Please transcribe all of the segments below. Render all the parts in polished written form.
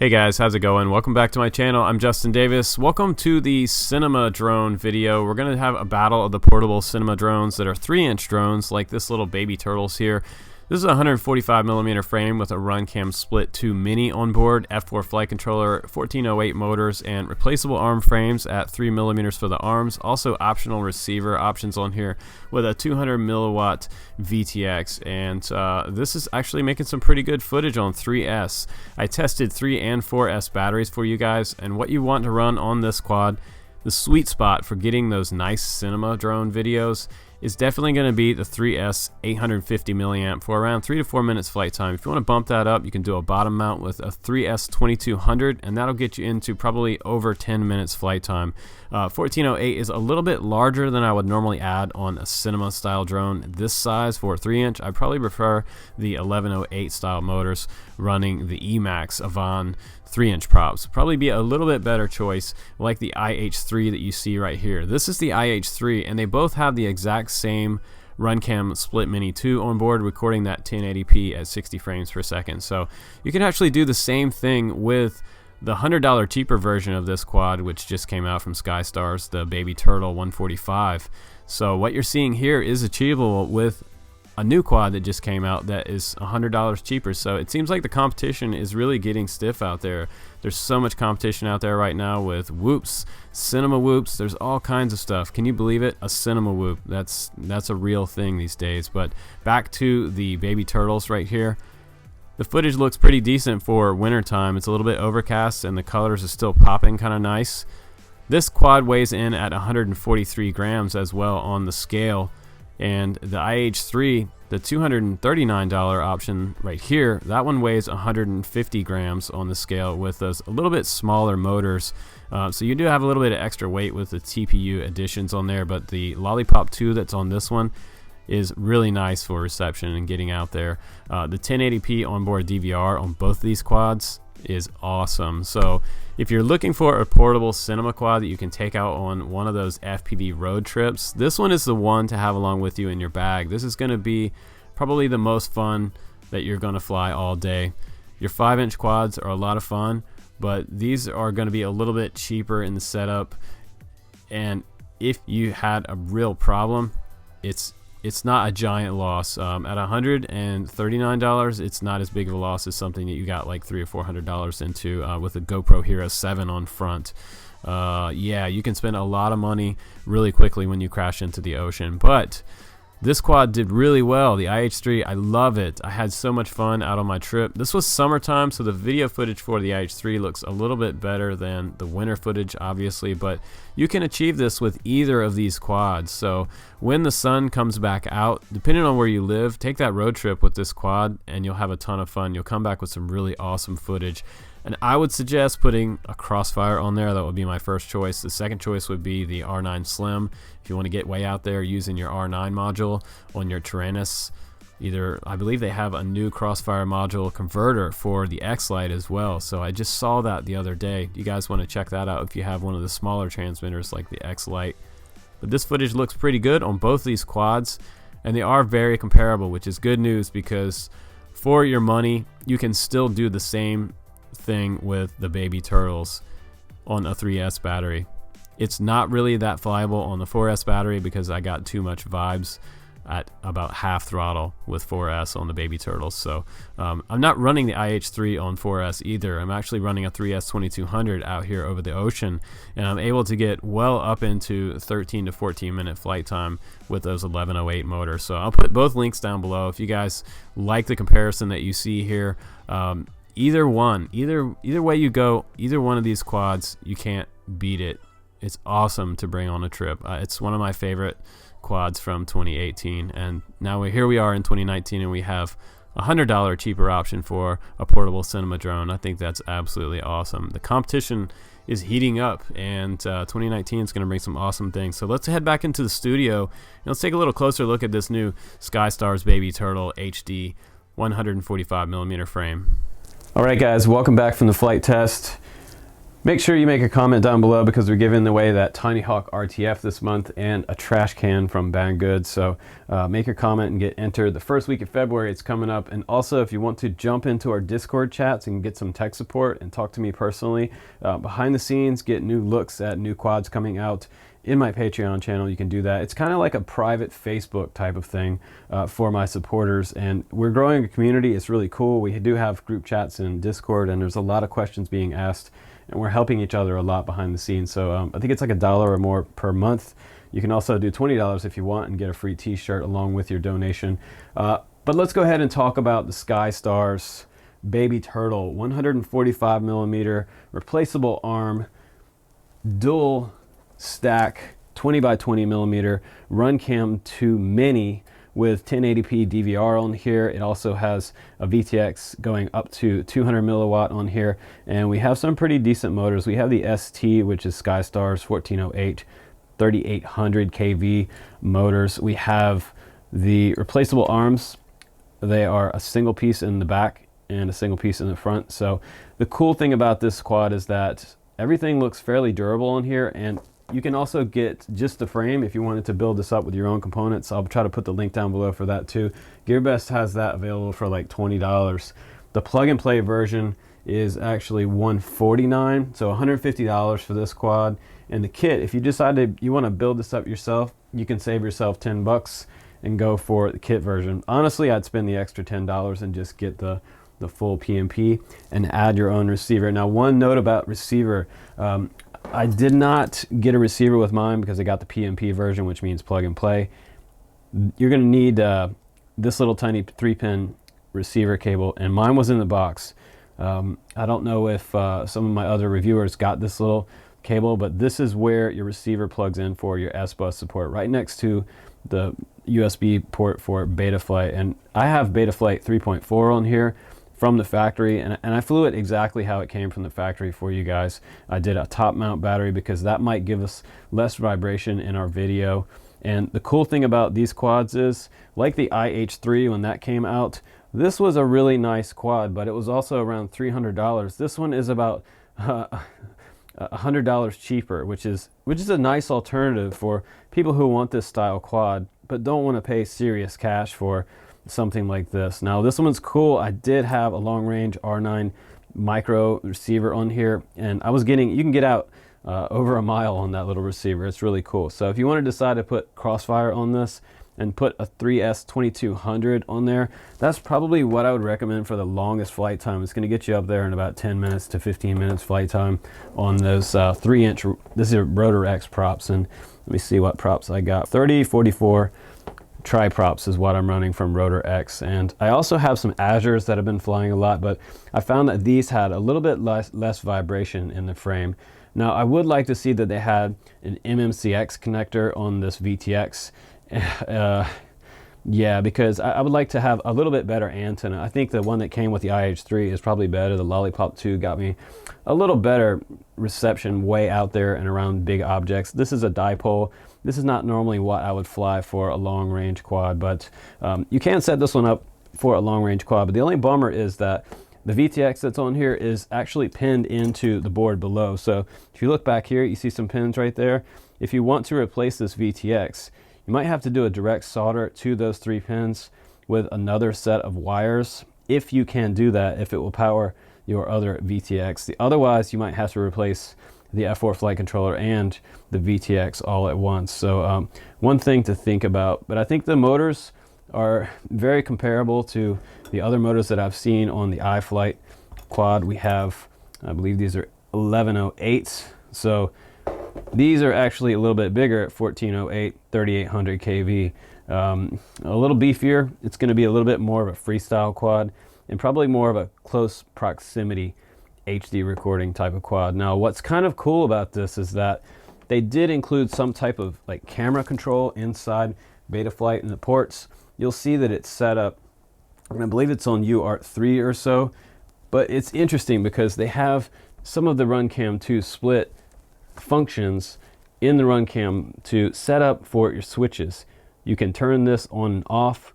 Hey guys, how's it going? Welcome back to my channel. I'm Justin Davis. Welcome to the cinema drone video. We're going to have a battle of the portable cinema drones that are 3-inch drones like this little baby turtles here. This is a 145mm frame with a Runcam Split 2 mini on board, F4 flight controller, 1408 motors, and replaceable arm frames at 3mm for the arms. Also optional receiver options on here with a 200mW VTX, and this is actually making some pretty good footage on 3S. I tested 3 and 4S batteries for you guys, and what you want to run on this quad, the sweet spot for getting those nice cinema drone videos is definitely going to be the 3S 850 milliamp for around 3 to 4 minutes flight time. If you want to bump that up, you can do a bottom mount with a 3S 2200, and that'll get you into probably over 10 minutes flight time. 1408 is a little bit larger than I would normally add on a cinema style drone this size for a 3-inch. I probably prefer the 1108 style motors running the Emax Avant 3-inch props. Probably be a little bit better choice, like the iH3 that you see right here. This is the iH3, and they both have the exact same Runcam Split Mini 2 on board, recording that 1080p at 60 frames per second. So you can actually do the same thing with the $100 cheaper version of this quad, which just came out from Skystars, the Baby Turtle 145. So what you're seeing here is achievable with a new quad that just came out that is $100 cheaper. So it seems like the competition is really getting stiff out there. There's so much competition out there right now with whoops, cinema whoops. There's all kinds of stuff. Can you believe it? A cinema whoop. That's a real thing these days. But back to the baby turtles right here. The footage looks pretty decent for wintertime. It's a little bit overcast and the colors are still popping kind of nice. This quad weighs in at 143 grams as well on the scale. And the iH3, the $239 option right here, that one weighs 150 grams on the scale with those a little bit smaller motors. So you do have a little bit of extra weight with the TPU additions on there, but the Lollipop 2 that's on this one is really nice for reception and getting out there. The 1080p onboard DVR on both of these quads is awesome. So if you're looking for a portable cinema quad that you can take out on one of those FPV road trips, this one is the one to have along with you in your bag. This is going to be probably the most fun that you're going to fly all day. Your 5-inch quads are a lot of fun, but these are going to be a little bit cheaper in the setup, and if you had a real problem, it's not a giant loss. At $139, it's not as big of a loss as something that you got like $300 or $400 into with a GoPro Hero 7 on front. Yeah, you can spend a lot of money really quickly when you crash into the ocean. But this quad did really well. The iH3, I love it. I had so much fun out on my trip. This was summertime, so the video footage for the iH3 looks a little bit better than the winter footage, obviously, but you can achieve this with either of these quads. So when the sun comes back out, depending on where you live, take that road trip with this quad and you'll have a ton of fun. You'll come back with some really awesome footage. And I would suggest putting a Crossfire on there. That would be my first choice. The second choice would be the R9 Slim. If you want to get way out there using your R9 module on your Tyrannus, I believe they have a new Crossfire module converter for the iFLight as well. So I just saw that the other day. You guys want to check that out if you have one of the smaller transmitters like the iFLight. But this footage looks pretty good on both these quads, and they are very comparable, which is good news because for your money, you can still do the same thing with the baby turtles on a 3S battery. It's not really that flyable on the 4S battery because I got too much vibes at about half throttle with 4S on the baby turtles. So I'm not running the iH3 on 4S either. I'm actually running a 3S 2200 out here over the ocean, and I'm able to get well up into 13 to 14 minute flight time with those 1108 motors. So I'll put both links down below if you guys like the comparison that you see here. Either way you go, either one of these quads, you can't beat it. It's awesome to bring on a trip. It's one of my favorite quads from 2018, and now here we are in 2019 and we have a $100 cheaper option for a portable cinema drone. I think that's absolutely awesome. The competition is heating up, and 2019 is going to bring some awesome things. So let's head back into the studio and let's take a little closer look at this new Skystars Baby Turtle HD 145mm frame. Alright guys, welcome back from the flight test. Make sure you make a comment down below because we're giving away that Tinyhawk RTF this month and a trash can from Bang Goods. So make your comment and get entered. The first week of February it's coming up. And also if you want to jump into our Discord chats and get some tech support and talk to me personally behind the scenes, get new looks at new quads coming out in my Patreon channel, you can do that. It's kind of like a private Facebook type of thing for my supporters, and we're growing a community. It's really cool. We do have group chats in Discord, and there's a lot of questions being asked, and we're helping each other a lot behind the scenes. So I think it's like $1 or more per month. You can also do $20 if you want and get a free t-shirt along with your donation. But let's go ahead and talk about the Skystars Baby Turtle, 145mm replaceable arm, dual stack 20x20mm Runcam 2 Mini with 1080p DVR on here. It also has a VTX going up to 200 milliwatt on here, and we have some pretty decent motors. We have the ST, which is Skystars 1408 3800 kV motors. We have the replaceable arms. They are a single piece in the back and a single piece in the front. So the cool thing about this quad is that everything looks fairly durable on here, and you can also get just the frame if you wanted to build this up with your own components. I'll try to put the link down below for that too. GearBest has that available for like $20. The plug and play version is actually $149, so $150 for this quad. And the kit, if you decide you want to build this up yourself, you can save yourself $10 and go for the kit version. Honestly, I'd spend the extra $10 and just get the full PMP and add your own receiver. Now, one note about receiver, I did not get a receiver with mine because I got the PMP version, which means plug and play. You're going to need this little tiny 3-pin receiver cable, and mine was in the box. I don't know if some of my other reviewers got this little cable, but this is where your receiver plugs in for your S-Bus support, right next to the USB port for Betaflight. And I have Betaflight 3.4 on here from the factory, and I flew it exactly how it came from the factory for you guys. I did a top mount battery because that might give us less vibration in our video. And the cool thing about these quads is, like the iH3 when that came out, this was a really nice quad, but it was also around $300. This one is about $100 cheaper, which is a nice alternative for people who want this style quad but don't want to pay serious cash for something like this. Now this one's cool. I did have a long range R9 micro receiver on here, and I was getting, you can get out over a mile on that little receiver. It's really cool. So if you want to decide to put Crossfire on this and put a 3S 2200 on there, that's probably what I would recommend for the longest flight time. It's going to get you up there in about 10 minutes to 15 minutes flight time on those 3-inch, this is Rotor X props. And let me see what props I got. 30, 44 tri-props is what I'm running from Rotor X. And I also have some Azures that have been flying a lot, but I found that these had a little bit less vibration in the frame. Now I would like to see that they had an MMCX connector on this VTX. Yeah, because I would like to have a little bit better antenna. I think the one that came with the iH3 is probably better. The Lollipop 2 got me a little better reception way out there and around big objects. This is a dipole. This is not normally what I would fly for a long range quad, but you can set this one up for a long range quad. But the only bummer is that the VTX that's on here is actually pinned into the board below. So if you look back here, you see some pins right there. If you want to replace this VTX, you might have to do a direct solder to those 3 pins with another set of wires, if you can do that, if it will power your other VTX. Otherwise, you might have to replace the F4 flight controller and the VTX all at once. So one thing to think about, but I think the motors are very comparable to the other motors that I've seen on the iFLight quad. We have, I believe these are 1108s. So these are actually a little bit bigger at 1408, 3800 kV. A little beefier. It's going to be a little bit more of a freestyle quad and probably more of a close proximity HD recording type of quad. Now what's kind of cool about this is that they did include some type of like camera control inside Betaflight in the ports. You'll see that it's set up, and I believe it's on UART3 or so, but it's interesting because they have some of the Runcam 2 Split functions in the Runcam to set up for your switches. You can turn this on and off.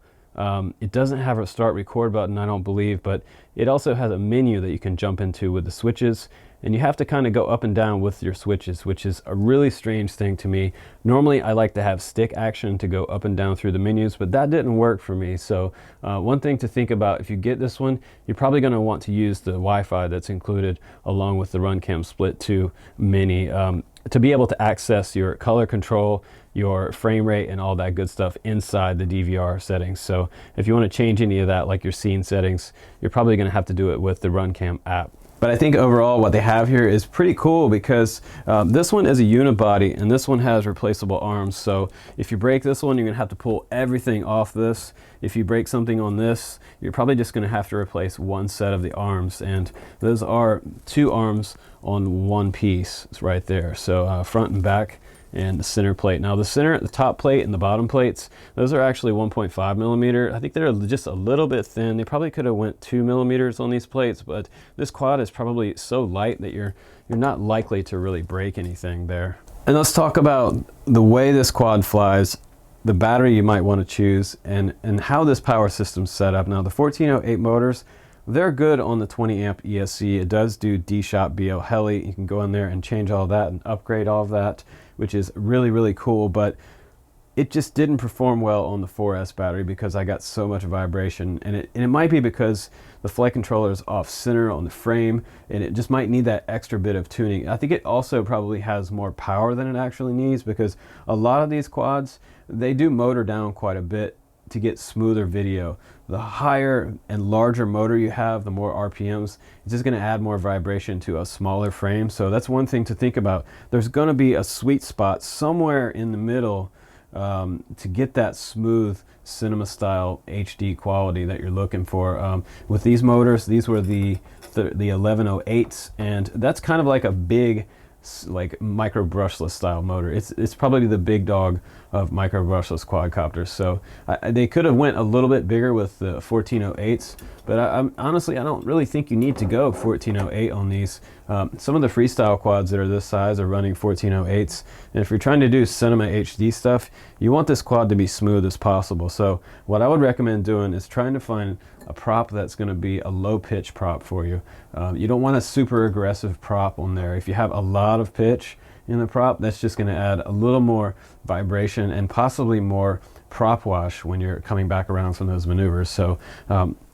It doesn't have a start record button, I don't believe, but it also has a menu that you can jump into with the switches. and you have to kind of go up and down with your switches, which is a really strange thing to me. Normally I like to have stick action to go up and down through the menus, but that didn't work for me. So one thing to think about, if you get this one, you're probably going to want to use the Wi-Fi that's included along with the Runcam Split 2 Mini to be able to access your color control, your frame rate, and all that good stuff inside the DVR settings. So if you want to change any of that, like your scene settings, you're probably going to have to do it with the Runcam app. But I think overall what they have here is pretty cool, because this one is a unibody and this one has replaceable arms. So if you break this one, you're gonna have to pull everything off this. If you break something on this, you're probably just gonna have to replace one set of the arms, and those are 2 arms on one piece. It's right there. So front and back, and the center plate. Now the top plate and the bottom plates, those are actually 1.5 millimeter. I think they're just a little bit thin. They probably could have went 2 millimeters on these plates, but this quad is probably so light that you're not likely to really break anything there. And let's talk about the way this quad flies, the battery you might want to choose, and how this power system's set up. Now the 1408 motors, they're good on the 20 amp ESC. It does do D-Shop BL Heli. You can go in there and change all that and upgrade all of that, which is really, really cool. But it just didn't perform well on the 4S battery because I got so much vibration. And it might be because the flight controller is off center on the frame, and it just might need that extra bit of tuning. I think it also probably has more power than it actually needs, because a lot of these quads, they do motor down quite a bit to get smoother video. The higher and larger motor you have, the more RPMs, it's just going to add more vibration to a smaller frame. So that's one thing to think about. There's going to be a sweet spot somewhere in the middle to get that smooth cinema style HD quality that you're looking for. With these motors, these were the 1108s, and that's kind of like a big, like micro brushless style motor. It's probably the big dog of micro brushless quadcopters. So they could have went a little bit bigger with the 1408s, but honestly I don't really think you need to go 1408 on these. Some of the freestyle quads that are this size are running 1408s, and if you're trying to do cinema HD stuff, you want this quad to be smooth as possible. So what I would recommend doing is trying to find a prop that's going to be a low pitch prop for you. You don't want a super aggressive prop on there. If you have a lot of pitch in the prop, that's just going to add a little more vibration and possibly more prop wash when you're coming back around from those maneuvers. So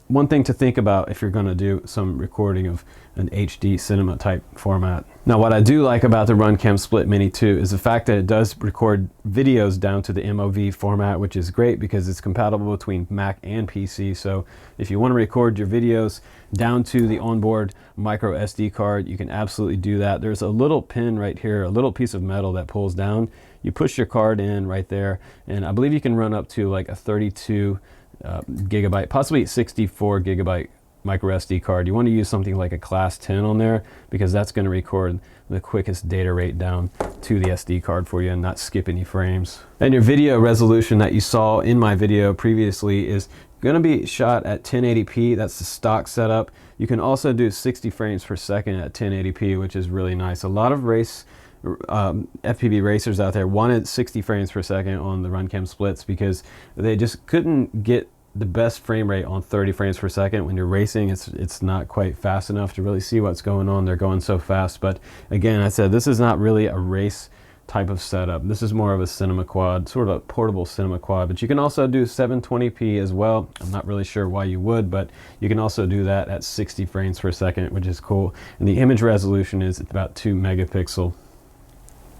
one thing to think about if you're going to do some recording of an HD cinema type format. Now what I do like about the Runcam Split Mini 2 is the fact that it does record videos down to the MOV format, which is great because it's compatible between Mac and PC. So if you want to record your videos down to the onboard micro SD card, you can absolutely do that. There's a little pin right here, a little piece of metal that pulls down. You push your card in right there, and I believe you can run up to like a 32 gigabyte, possibly 64 gigabyte micro SD card. You want to use something like a class 10 on there, because that's going to record the quickest data rate down to the SD card for you and not skip any frames. And your video resolution that you saw in my video previously is going to be shot at 1080p. That's the stock setup. You can also do 60 frames per second at 1080p, which is really nice. A lot of FPV racers out there wanted 60 frames per second on the Runcam Splits because they just couldn't get the best frame rate on 30 frames per second. When you're racing, it's not quite fast enough to really see what's going on. They're going so fast. But again, I said this is not really a race type of setup. This is more of a cinema quad, sort of a portable cinema quad. But you can also do 720p as well. I'm not really sure why you would, but you can also do that at 60 frames per second, which is cool. And the image resolution is about 2 megapixel.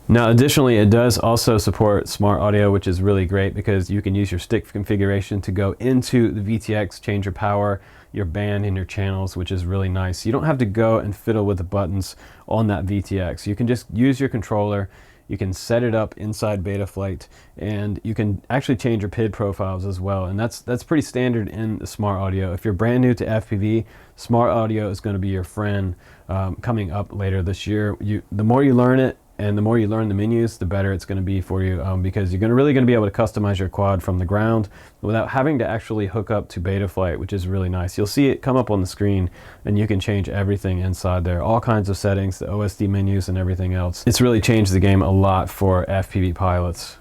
Now additionally, it does also support smart audio, which is really great because you can use your stick configuration to go into the VTX, change your power, your band, and your channels, which is really nice. You don't have to go and fiddle with the buttons on that VTX. You can just use your controller, you can set it up inside Betaflight, and you can actually change your PID profiles as well. And that's pretty standard in the smart audio. If you're brand new to FPV, smart audio is going to be your friend coming up later this year. The more you learn it, and the more you learn the menus, the better it's going to be for you, because you're really going to be able to customize your quad from the ground without having to actually hook up to Betaflight, which is really nice. You'll see it come up on the screen, and you can change everything inside there, all kinds of settings, the OSD menus and everything else. It's really changed the game a lot for FPV pilots.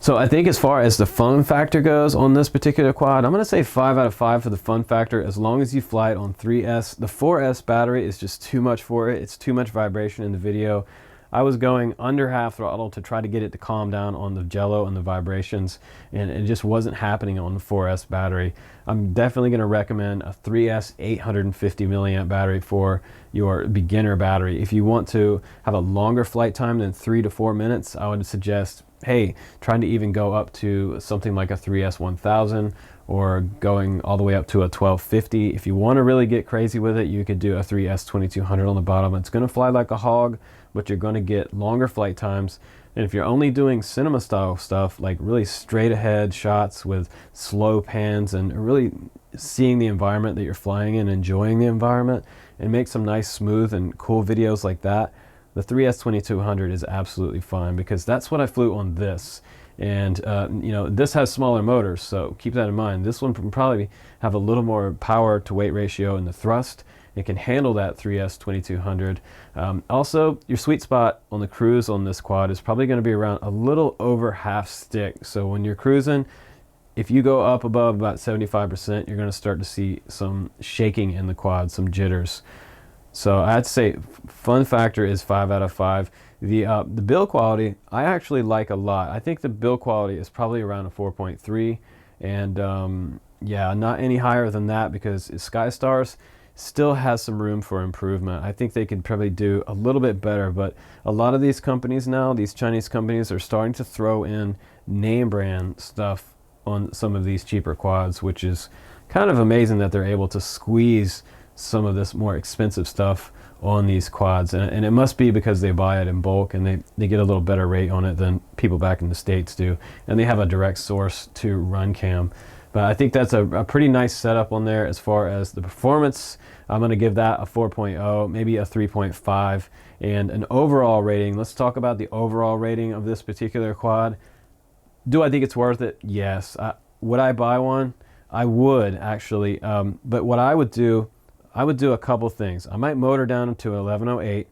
So I think as far as the fun factor goes on this particular quad, I'm going to say 5 out of 5 for the fun factor as long as you fly it on 3S. The 4S battery is just too much for it. It's too much vibration in the video. I was going under half throttle to try to get it to calm down on the jello and the vibrations, and it just wasn't happening on the 4S battery. I'm definitely going to recommend a 3S 850 milliamp battery for your beginner battery. If you want to have a longer flight time than 3 to 4 minutes, I would suggest, hey, trying to even go up to something like a 3S 1000 or going all the way up to a 1250. If you want to really get crazy with it, you could do a 3S 2200 on the bottom. It's going to fly like a hog, but you're going to get longer flight times. And if you're only doing cinema style stuff, like really straight ahead shots with slow pans and really seeing the environment that you're flying in, enjoying the environment, and make some nice smooth and cool videos like that, the 3S 2200 is absolutely fine, because that's what I flew on this. And you know, this has smaller motors, so keep that in mind. This one can probably have a little more power to weight ratio in the thrust. It can handle that 3S 2200. Also, your sweet spot on the cruise on this quad is probably going to be around a little over half stick. So when you're cruising, if you go up above about 75%, you're going to start to see some shaking in the quad, some jitters. So I'd say fun factor is 5 out of 5. The build quality, I actually like a lot. I think the build quality is probably around a 4.3, and yeah, not any higher than that, because Skystars still has some room for improvement. I think they could probably do a little bit better, but a lot of these companies now, these Chinese companies, are starting to throw in name brand stuff on some of these cheaper quads, which is kind of amazing that they're able to squeeze some of this more expensive stuff on these quads, and it must be because they buy it in bulk and they get a little better rate on it than people back in the States do, and they have a direct source to Runcam. But I think that's a pretty nice setup on there. As far as the performance, I'm going to give that a 4.0, maybe a 3.5, and an overall rating. Let's talk about the overall rating of this particular quad. Do I think it's worth it? Yes. Would I buy one? I would, actually, but what I would do a couple things. I might motor down to 1108.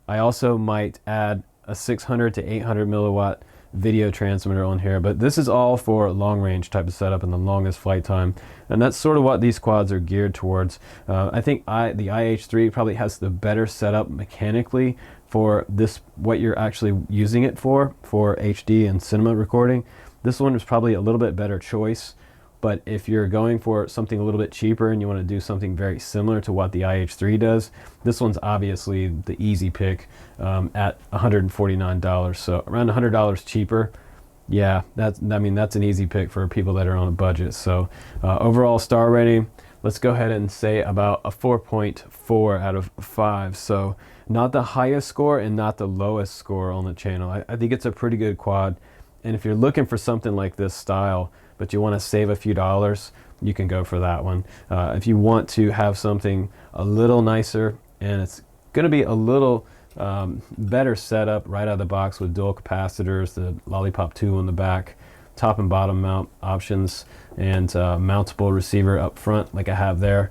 I also might add a 600 to 800 milliwatt video transmitter on here, but this is all for long range type of setup and the longest flight time, and that's sort of what these quads are geared towards. I think the iH3 probably has the better setup mechanically for this, what you're actually using it for HD and cinema recording. This one is probably a little bit better choice. But if you're going for something a little bit cheaper and you want to do something very similar to what the iH3 does, this one's obviously the easy pick at $149. So around $100 cheaper. Yeah, that's an easy pick for people that are on a budget. So overall star rating, let's go ahead and say about a 4.4 out of 5. So not the highest score and not the lowest score on the channel. I think it's a pretty good quad. And if you're looking for something like this style, but you want to save a few dollars, you can go for that one. If you want to have something a little nicer, and it's going to be a little better setup right out of the box with dual capacitors, the Lollipop 2 on the back, top and bottom mount options, and mountable receiver up front like I have there,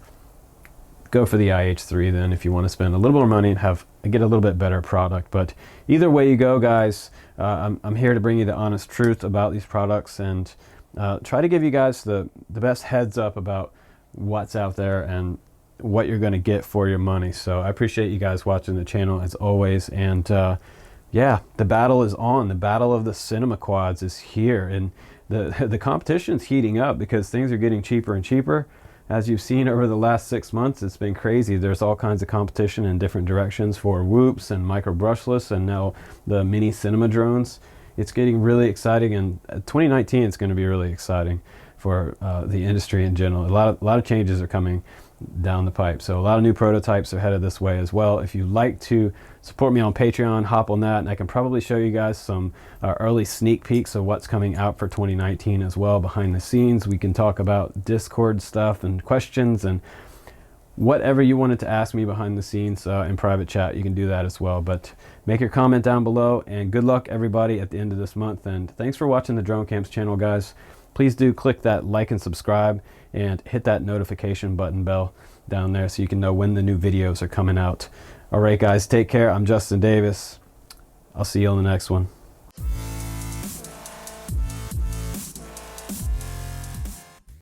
go for the iH3 then, if you want to spend a little more money and get a little bit better product. But either way you go, guys, I'm here to bring you the honest truth about these products, and try to give you guys the best heads up about what's out there and what you're going to get for your money. So I appreciate you guys watching the channel as always, and yeah, the battle is on. The battle of the cinema quads is here, and the competition's heating up because things are getting cheaper and cheaper. As you've seen over the last 6 months, it's been crazy. There's all kinds of competition in different directions for whoops and micro brushless, and now the mini cinema drones. It's getting really exciting, and 2019 is going to be really exciting for the industry in general. A lot of changes are coming down the pipe, so a lot of new prototypes are headed this way as well. If you'd like to support me on Patreon, hop on that, and I can probably show you guys some early sneak peeks of what's coming out for 2019 as well behind the scenes. We can talk about Discord stuff and questions and whatever you wanted to ask me behind the scenes in private chat. You can do that as well, but make your comment down below, and good luck everybody at the end of this month. And thanks for watching the Drone Camps channel, guys. Please do click that like and subscribe, and hit that notification button bell down there so you can know when the new videos are coming out. All right, guys, take care. I'm Justin Davis. I'll see you on the next one.